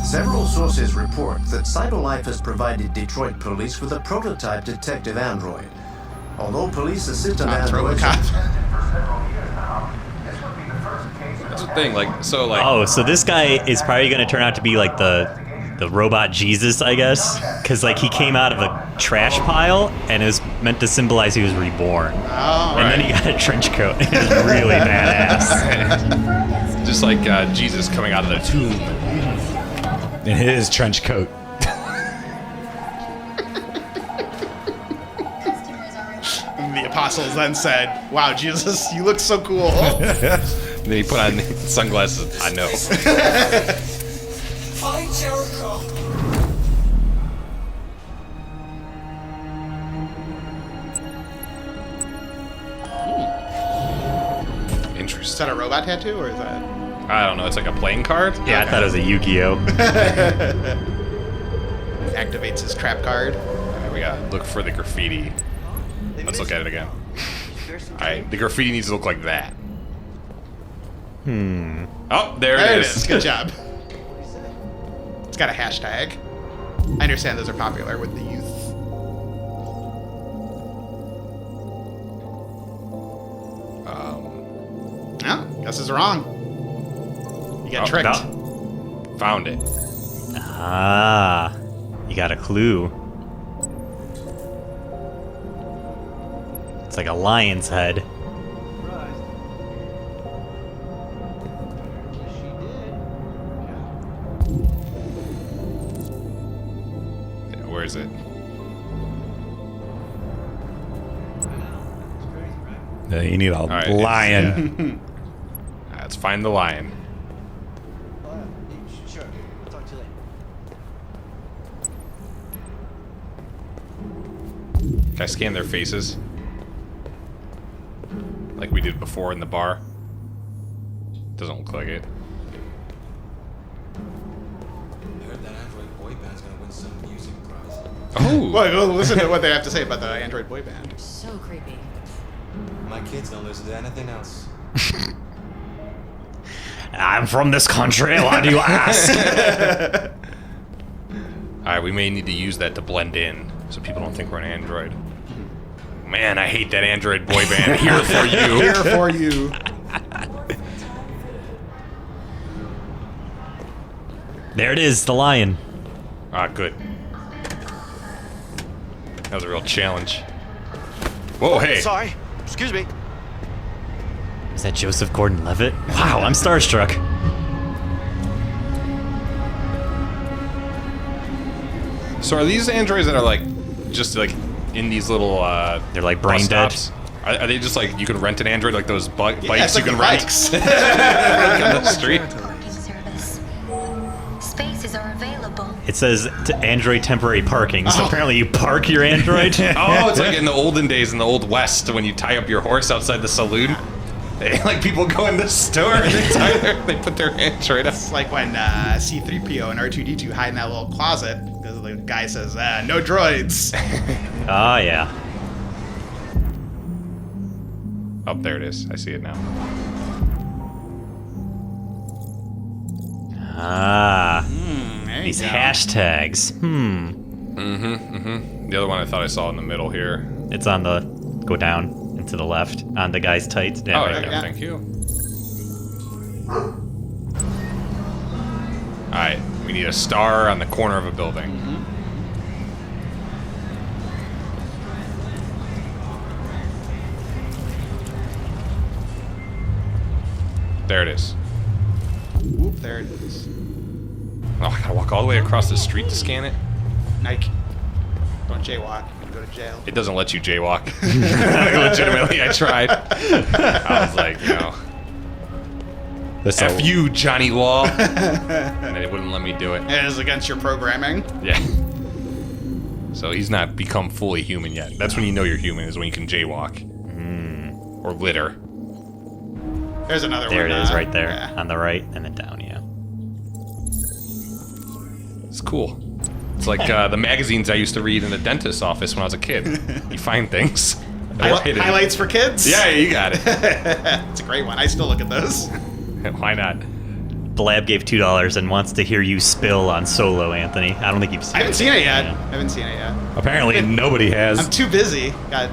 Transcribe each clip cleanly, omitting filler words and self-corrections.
Several sources report that CyberLife has provided Detroit police with a prototype detective android. Although police assistant androids have been tested for several years now, this would be the first case. That's the thing, Oh, so this guy is probably going to turn out to be like the robot Jesus, I guess, because like he came out of a trash pile and it was meant to symbolize he was reborn. Oh, and then he got a trench coat. It was really badass. Just like Jesus coming out of the tomb. In his trench coat. And the apostles then said, "Wow, Jesus, you look so cool." Then he put on sunglasses. I know. Find Jericho. Is Interesting. that a robot tattoo or is that? I don't know. It's like a playing card. Yeah, I thought it was a Yu-Gi-Oh. Activates his trap card. Alright, we gotta look for the graffiti. Let's look at it again. Alright, the graffiti needs to look like that. Oh, there it is. Good job. It's got a hashtag. I understand those are popular with the youth. No, guess is wrong. You got tricked. no. Found it. Ah, you got a clue. It's like a lion's head. Yeah, where is it? You need a Alright, lion. Let's find the lion. Sure. I'll talk to you later. Can I scan their faces? Like we did before in the bar? Doesn't look like it. I heard that Android boy band's gonna win some music prize. Oh! Well, go listen to what they have to say about the Android boy band. So creepy. My kids don't listen to anything else. I'm from this country. Why do you ask? Alright, we may need to use that to blend in so people don't think we're an android. Man, I hate that android boy band. Here for you. Here for you. There it is, the lion. Ah, good. That was a real challenge. Whoa, hey! Sorry. Excuse me. Is that Joseph Gordon-Levitt? Wow, I'm starstruck. So are these androids that are like, just like in these little They're like brain bus dead. stops? Are they just like, you can rent an android like those bikes Yeah, it's you like can the rent? bikes. Like on the street? Parking service. Spaces are available. It says Android temporary parking, so apparently you park your Android. Oh, it's like in the olden days in the old west when you tie up your horse outside the saloon. Like people go in the store and they put their android up. It's like when C-3PO and R2-D2 hide in that little closet because the guy says, "No droids." Oh, yeah. Oh, there it is. I see it now. Ah, There you these go. hashtags. The other one I thought I saw in the middle here. It's on the, go down and to the left, on the guy's tights. Yeah, Oh, right there there. you go. Thank you. Alright, we need a star on the corner of a building. There it is. Whoop, there it is. Oh, I gotta walk all the way across the street to scan it? Nike. Don't jaywalk. You're gonna go to jail. It doesn't let you jaywalk. Legitimately, I tried. I was like, you know, This F you, Johnny Law. And it wouldn't let me do it. It is against your programming. Yeah. So he's not become fully human yet. That's when you know you're human, is when you can jaywalk. Or litter. There's another There one. it is, right there, Yeah. on the right, and then down, yeah. It's cool. It's like the magazines I used to read in the dentist's office when I was a kid. You find things. that are hidden. Highlights for kids? Yeah, you got it. It's a great one. I still look at those. Why not? the lab gave $2 and wants to hear you spill on Solo, Anthony. I don't think you've seen I haven't seen it yet. Yeah. I haven't seen it yet. Apparently, nobody has. I'm too busy. Got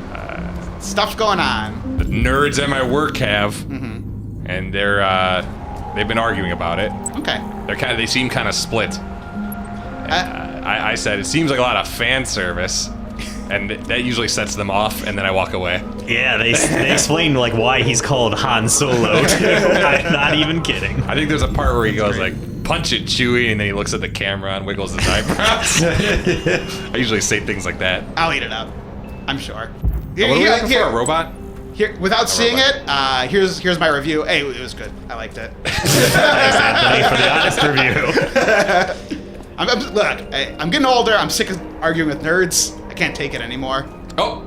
stuff going on. The nerds at my work have, and they've been arguing about it. Okay. They seem kind of split. I said it seems like a lot of fan service, and that usually sets them off, and then I walk away. Yeah, they explain like why he's called Han Solo. I'm not even kidding. I think there's a part where he goes like, "Punch it, Chewie," and then he looks at the camera and wiggles his eyebrows. I usually say things like that. I'll eat it up. I'm sure. What are we looking for? A robot? Here, without seeing it, here's my review. Hey, it was good. I liked it. Thanks, Anthony, for the honest review. Look, I'm getting older. I'm sick of arguing with nerds. I can't take it anymore. Oh.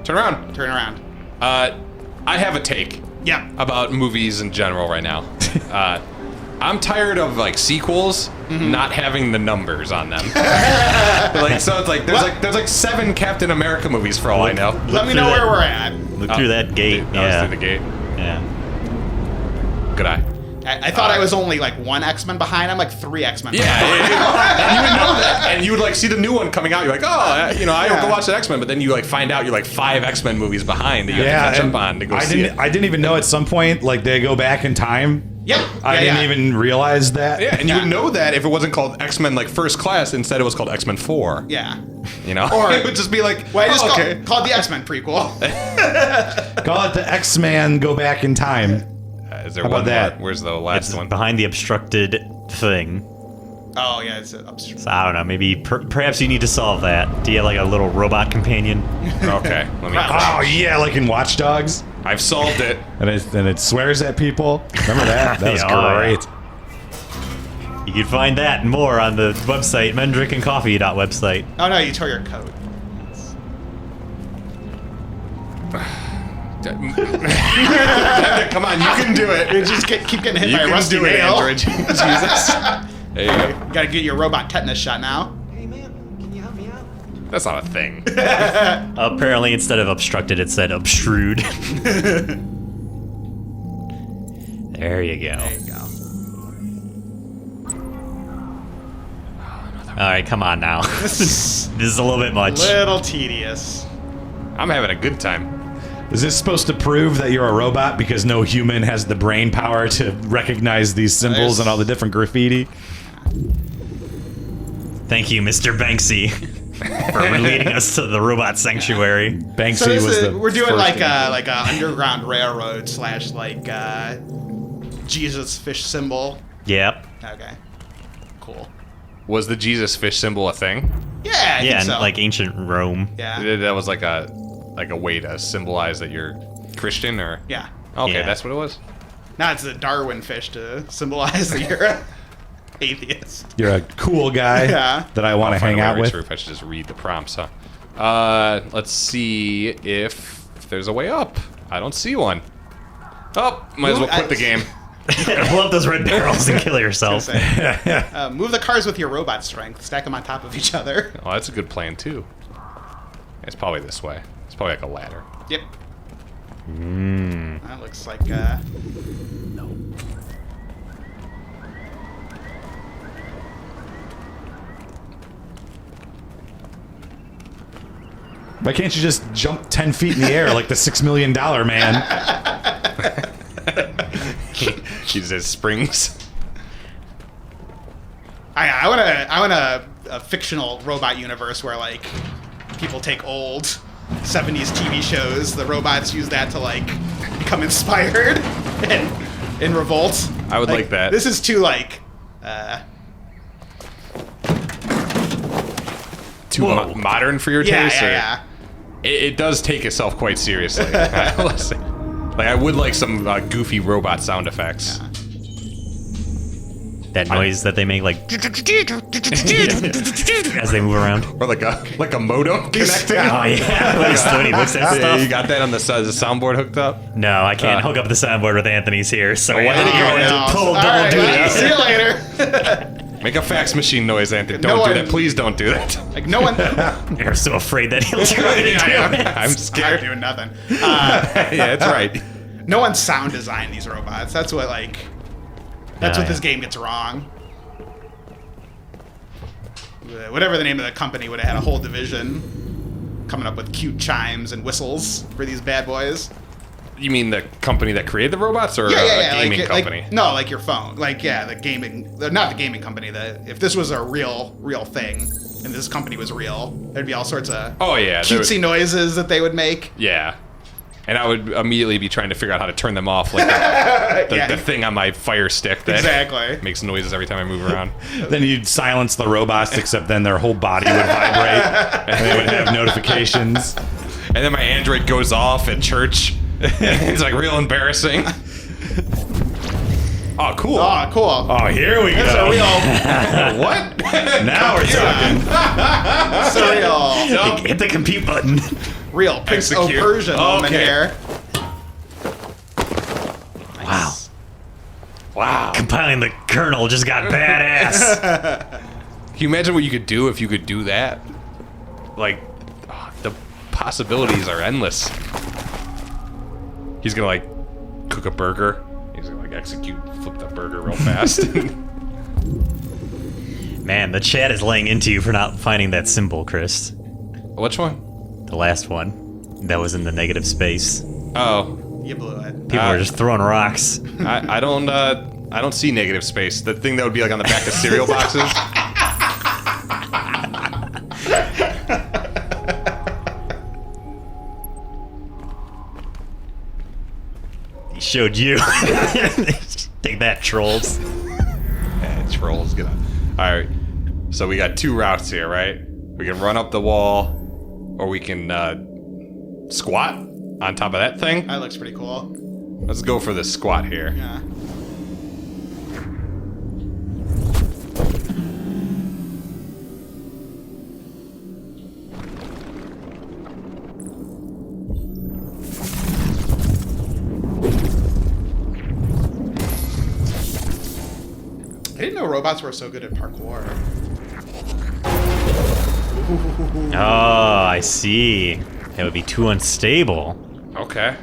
Turn around. Turn around. I have a take Yeah. about movies in general right now. I'm tired of like sequels not having the numbers on them. So it's like there's like 7 Captain America movies for all I know. Let me know where we're at. Look through that gate. I was through the gate. Yeah. Good eye. I thought I was only like 1 X-Men behind. I'm like 3 X-Men Yeah, behind. and you would know that, and you would like see the new one coming out. You're like, I don't go watch the X-Men, but then you like find out you're like 5 X-Men movies behind that you have to catch up on to go see it. I didn't even know at some point like they go back in time. Yep. I didn't even realize that. Yeah, and you would know that if it wasn't called X-Men like First Class, instead it was called X-Men 4. Yeah. You know, Or it would just be like, Well, I just okay. called the X-Men prequel. Call it the X-Man Go Back in Time. Is there How one about that? more? Where's the last It's one? behind the obstructed thing. Oh yeah, it's upstream. So I don't know. Maybe perhaps you need to solve that. Do you have like a little robot companion? Okay, let me. Oh yeah, like in Watch Dogs, I've solved it. and it swears at people. Remember that? That was Yeah, oh, yeah. great. You can find that and more on the website mendrinkincoffee.website. Oh no, you tore your coat. Come on, you can do it. You just keep getting hit You by a can rusty do it, nail. Android. Jesus. There you go. You gotta get your robot tetanus shot now. Hey man, can you help me out? That's not a thing. Apparently, instead of obstructed, it said obtrude. There you go. There you go. All right, come on now. This is a little bit much. Little tedious. I'm having a good time. Is this supposed to prove that you're a robot because no human has the brain power to recognize these symbols and all the different graffiti? Thank you, Mr. Banksy, for leading us to the robot sanctuary. Banksy So this was is, the we're doing first like a underground railroad / like Jesus fish symbol. Yep. Okay. Cool. Was the Jesus fish symbol a thing? Yeah, I Yeah, think and so. like ancient Rome. yeah. That was like a way to symbolize that you're Christian, or Yeah. okay, Yeah. that's what it was. Now it's the Darwin fish to symbolize that you're a atheist. You're a cool guy Yeah. that I want to hang out with. If I should just read the prompts, huh? Let's see if there's a way up. I don't see one. Oh, might as well quit the game. Blow up those red barrels and kill yourself. Move the cars with your robot strength. Stack them on top of each other. Oh, that's a good plan too. It's probably this way. It's probably like a ladder. Yep. That looks like Why can't you just jump 10 feet in the air like the $6 Million Man? He says springs. I want a fictional robot universe where like people take old 70s TV shows, the robots use that to like become inspired and in revolt. I would like that. This is too like Too modern for your yeah, taste. yeah. It does take itself quite seriously. I will say. Like I would like some goofy robot sound effects. That noise that they make, like as they move around. Or like a modem connecting. Oh yeah, like when he looks at Yeah, stuff. you got that on the soundboard hooked up? No, I can't hook up the soundboard with Anthony's here, so why did he Oh, go into no. full All double right, duty? well, see you later. Make a fax machine noise, Anthony. No Don't do one- that. Please don't do that. Like no one. You're so afraid that he'll try to do it. I'm I'm scared. doing nothing. Yeah, that's right. No one sound designed these robots. That's what like That's what yeah. this game gets wrong. Whatever the name of the company would have had a whole division coming up with cute chimes and whistles for these bad boys. You mean the company that created the robots, or a gaming company? No, like your phone. Like, yeah, the gaming, not the gaming company. If this was a real thing, and this company was real, there'd be all sorts of cutesy noises that they would make. Yeah. And I would immediately be trying to figure out how to turn them off, like the thing on my Fire Stick that makes noises every time I move around. Then you'd silence the robots, except then their whole body would vibrate, and they would have notifications. And then my Android goes off at church. It's like real embarrassing. Oh, cool. Oh, cool. Oh, here we It's go. a real What? Now we're talking. surreal, Hit the compute button. real Prince of Execute. Persia moment Okay. here. Wow. Wow. Compiling the kernel just got badass. Can you imagine what you could do if you could do that? Like, the possibilities are endless. He's gonna, like, cook a burger. He's gonna, like, flip the burger real fast. Man, the chat is laying into you for not finding that symbol, Chris. Which one? The last one. That was in the negative space. Oh. You blew it. People were just throwing rocks. I don't see negative space. The thing that would be, like, on the back of cereal boxes. He showed you. Take that, trolls. Yeah, trolls. Get on. Alright. So we got two routes here, right? We can run up the wall, or we can squat on top of that thing. That looks pretty cool. Let's go for the squat here. Yeah. I didn't know robots were so good at parkour. Oh, I see. That would be too unstable. Okay.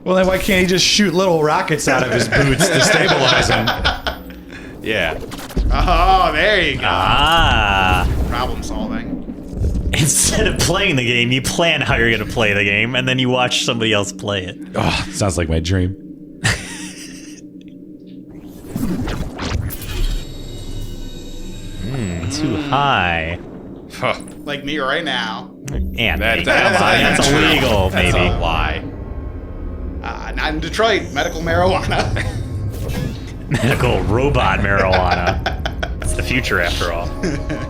Well, then why can't he just shoot little rockets out of his boots to stabilize him? Yeah. Oh, there you go. Ah. Problem solving. Instead of playing the game, you plan how you're going to play the game, and then you watch somebody else play it. Oh, sounds like my dream. Too high. Huh. Like me right now. And That's that's illegal, That's maybe. a lie. Not in Detroit. Medical marijuana. Medical robot marijuana. It's the future, after all.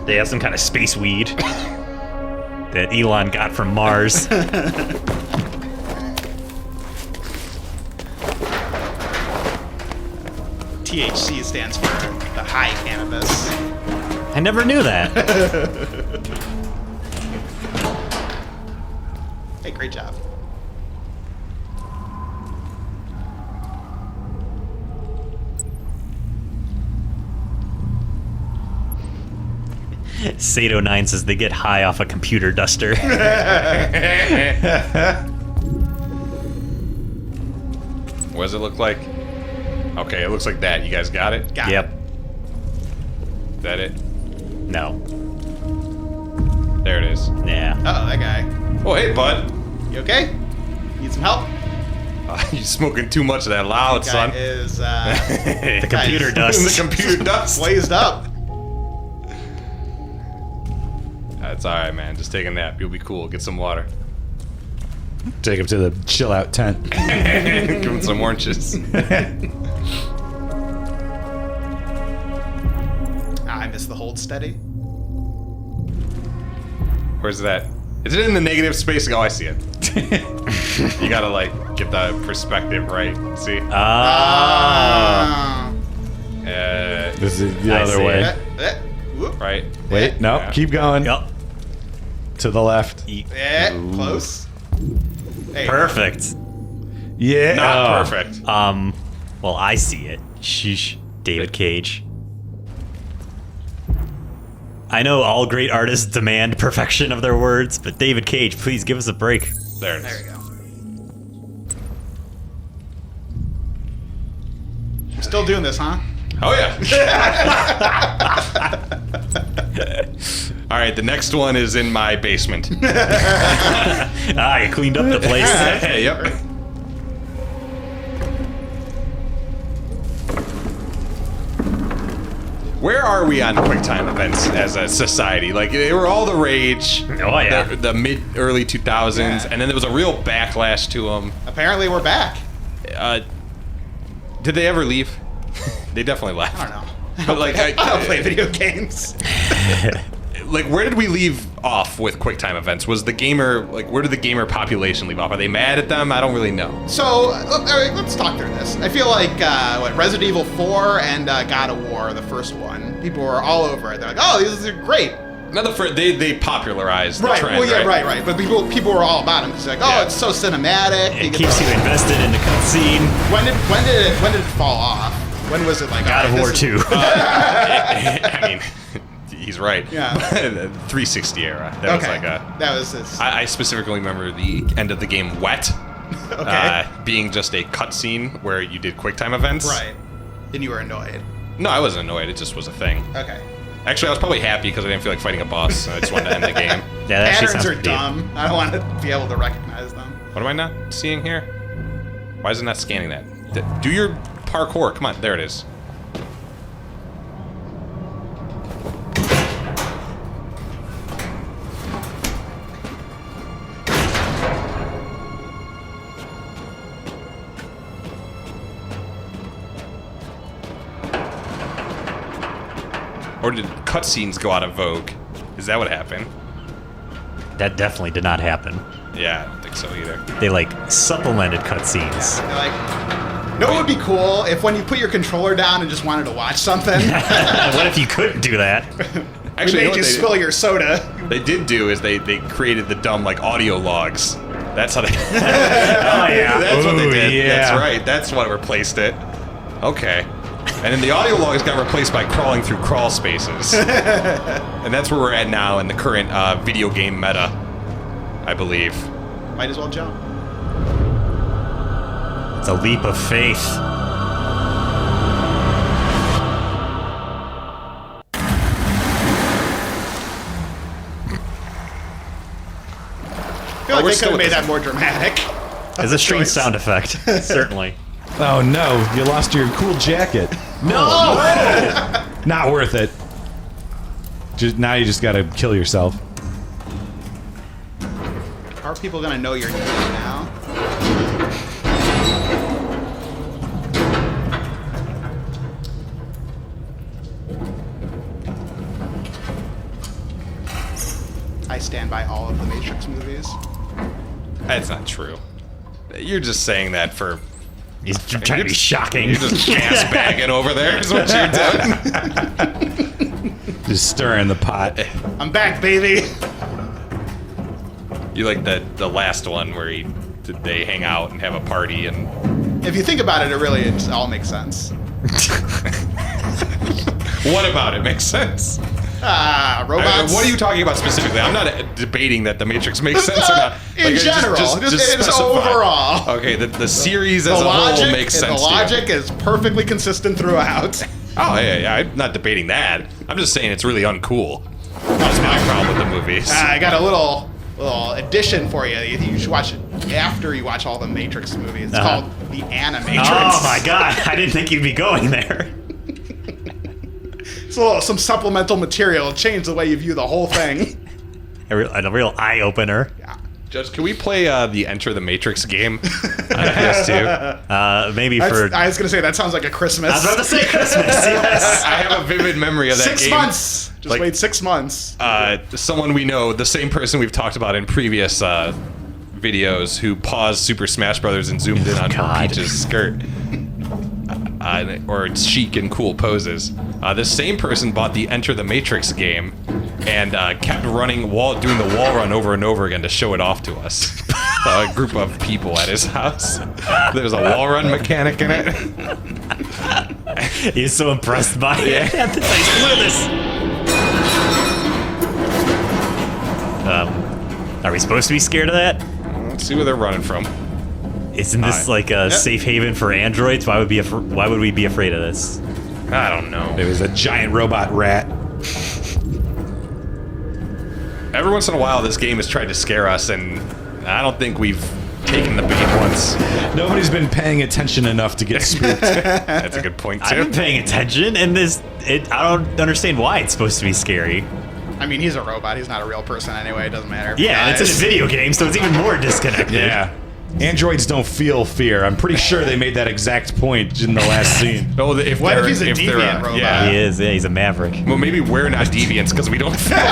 They have some kind of space weed that Elon got from Mars. THC stands for the high cannabis. I never knew that. Hey, great job. Sato9 says they get high off a computer duster. What does it look like? Okay, it looks like that. You guys got it? Got Yep. it. Is that it? No. There it is. Yeah. Uh-oh, that guy. Oh, hey, bud. You okay? Need some help? You're smoking too much of that loud, Guy son. is The computer Nice. dust. The computer dust. blazed up. That's alright, man. Just take a nap. You'll be cool. Get some water. Take him to the chill out tent. Give him some oranges. I missed the hold steady. Where's that? Is it in the negative space? Oh, I see it. You gotta, like, get the perspective right. See? Ah. This is the I other see way. Whoop. Right? Wait, no, Yeah. keep going. Yup. To the left. Yeah, close. Hey, Perfect. Yeah. Not perfect. Well, I see it. Sheesh. David Cage. I know all great artists demand perfection of their words, but David Cage, please give us a break. There it There is. we go. Still doing this, huh? Oh yeah. All right, the next one is in my basement. You cleaned up the place. Yep. Where are we on QuickTime events as a society? Like, they were all the rage. Oh, yeah. The mid-early 2000s, Yeah. and then there was a real backlash to them. Apparently, we're back. Did they ever leave? They definitely left. I don't know. But like, I don't play video games. like, where did we leave off with QuickTime events? Was the gamer, like, where did the gamer population leave off? Are they mad at them? I don't really know. So, all right, let's talk through this. I feel like, Resident Evil 4 and God of War, the first one, people were all over it. They're like, oh, these are great. They popularized the trend, well, yeah, right? right. But people were all about them. It's like, oh, Yeah. it's so cinematic. It keeps you invested in the cutscene. When did it fall off? When was it like God of War 2. I mean, he's right. Yeah. 360 era. That was like a. That was his. I specifically remember the end of the game Wet. Okay. Being just a cutscene where you did QuickTime events. Right. And you were annoyed. No, I wasn't annoyed. It just was a thing. Okay. Actually, I was probably happy because I didn't feel like fighting a boss. I just wanted to end the game. Yeah, that actually Patterns sounds are pretty deep. dumb. I don't want to be able to recognize them. What am I not seeing here? Why is it not scanning that? Do your parkour. Come on. There it is. Or did cutscenes go out of vogue? Is that what happened? That definitely did not happen. Yeah, I don't think so either. They like supplemented cutscenes. They're like, no, it would be cool if when you put your controller down and just wanted to watch something, What if you couldn't do that? Actually, we made you spill your soda. they did do is they created the dumb like audio logs. That's how they. Oh yeah. That's what they Ooh, did. yeah. That's right. That's what replaced it. Okay. And then the audio logs got replaced by crawling through crawl spaces. And that's where we're at now in the current video game meta, I believe. Might as well jump. It's a leap of faith. I feel like we're they could still have with made this. that more dramatic. It's a strange Choice. sound effect, certainly. Oh no, you lost your cool jacket. No! Not worth it. Now you just gotta kill yourself. How are people gonna know your name now? I stand by all of the Matrix movies. That's not true. You're just saying that for. He's trying to be shocking. You're just gas bagging over there. Is what you're doing. Just stirring the pot. I'm back, baby. You like the last one where they hang out and have a party and. If you think about it, it all makes sense. What about it makes sense? Robots. What are you talking about specifically? I'm not debating that the Matrix makes sense or not. In general, just specify. overall. Okay, the series The as a logic, whole makes sense. the to you. logic is perfectly consistent throughout. Oh yeah, I'm not debating that. I'm just saying it's really uncool. That's my problem with the movies. I got a little addition for you. You should watch it after you watch all the Matrix movies. It's called The Animatrix. Oh my god, I didn't think you'd be going there. It's some supplemental material. Change the way you view the whole thing. A real eye-opener. Judge, can we play the Enter the Matrix game on PS2? Maybe That's- for... I was gonna say that sounds like a Christmas. I was about to say Christmas, yes. I have a vivid memory of that 6 game. months. Just Like- wait 6 months. Someone we know, the same person we've talked about in previous videos, who paused Super Smash Brothers and zoomed in on God. Peach's skirt, or chic and cool poses. This same person bought the Enter the Matrix game and kept doing the wall run over and over again to show it off to us. A group of people at his house. There's a wall run mechanic in it. He's so impressed by it. Yeah. Look at this. Are we supposed to be scared of that? Let's see where they're running from. Isn't this like a safe haven for androids? Why would we be afraid of this? I don't know. It was a giant robot rat. Every once in a while, this game has tried to scare us, and I don't think we've taken the bait once. Nobody's been paying attention enough to get spooked. That's a good point, too. I've been paying attention, and I don't understand why it's supposed to be scary. I mean, he's a robot. He's not a real person anyway. It doesn't matter. Yeah, and it's a video game, so it's even more disconnected. Yeah. Androids don't feel fear. I'm pretty sure they made that exact point in the last scene. Oh, What if he's a deviant robot? Yeah. He is. Yeah, he's a maverick. Well, maybe we're not deviants because we don't feel fear.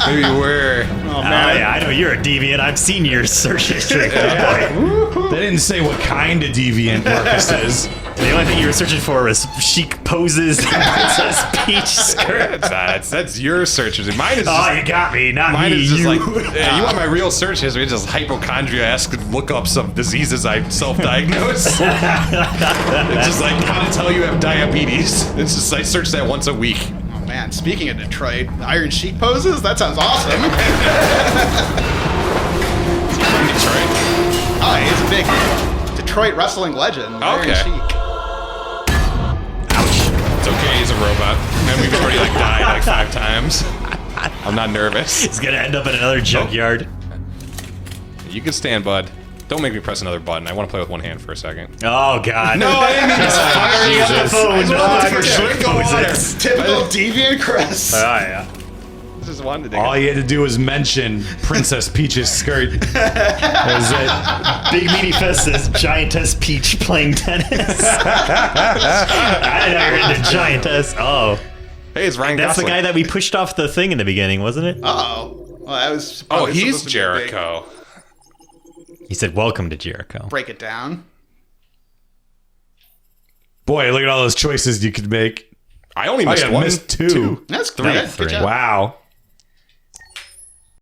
Maybe we're... Oh, man. Yeah, I know you're a deviant. I've seen your search history. They didn't say what kind of deviant Marcus is. The only thing you were searching for was chic poses and Princess Peach skirt. That's your search history. Mine is Oh, you got me. Not Mine me. is just you. like, you want my real search history? It's just hypochondria-esque lookups of diseases I self-diagnose. It's just like how to tell you have diabetes. It's just I search that once a week. Oh, man. Speaking of Detroit, Iron Sheik poses? That sounds awesome. From Detroit. Oh, he's a big Detroit wrestling legend. Iron Okay. Sheik. It's okay, he's a robot. And we've already like died like 5 times. I'm not nervous. He's gonna end up in another junkyard. You can stand, bud. Don't make me press another button. I want to play with one hand for a second. Oh God! No, I didn't mean to Firing up the Jesus. phone. I just wanted to Drink drink water. poses. Typical deviant Chris. Oh yeah. I just wanted to All you had to do was mention Princess Peach's skirt. That was it. Big Meaty Fest says Giantess Peach playing tennis. I know you're into Giantess. Oh, Hey, it's Ryan that's the Gosling. guy that we pushed off the thing in the beginning, wasn't it? Uh-oh. Well, that was Oh, probably he's supposed to be a big- Jericho. He said, "Welcome to Jericho." Break it down. Boy, look at all those choices you could make. I only Oh, missed yeah, one. missed two. That's Three. great. Good job. Wow.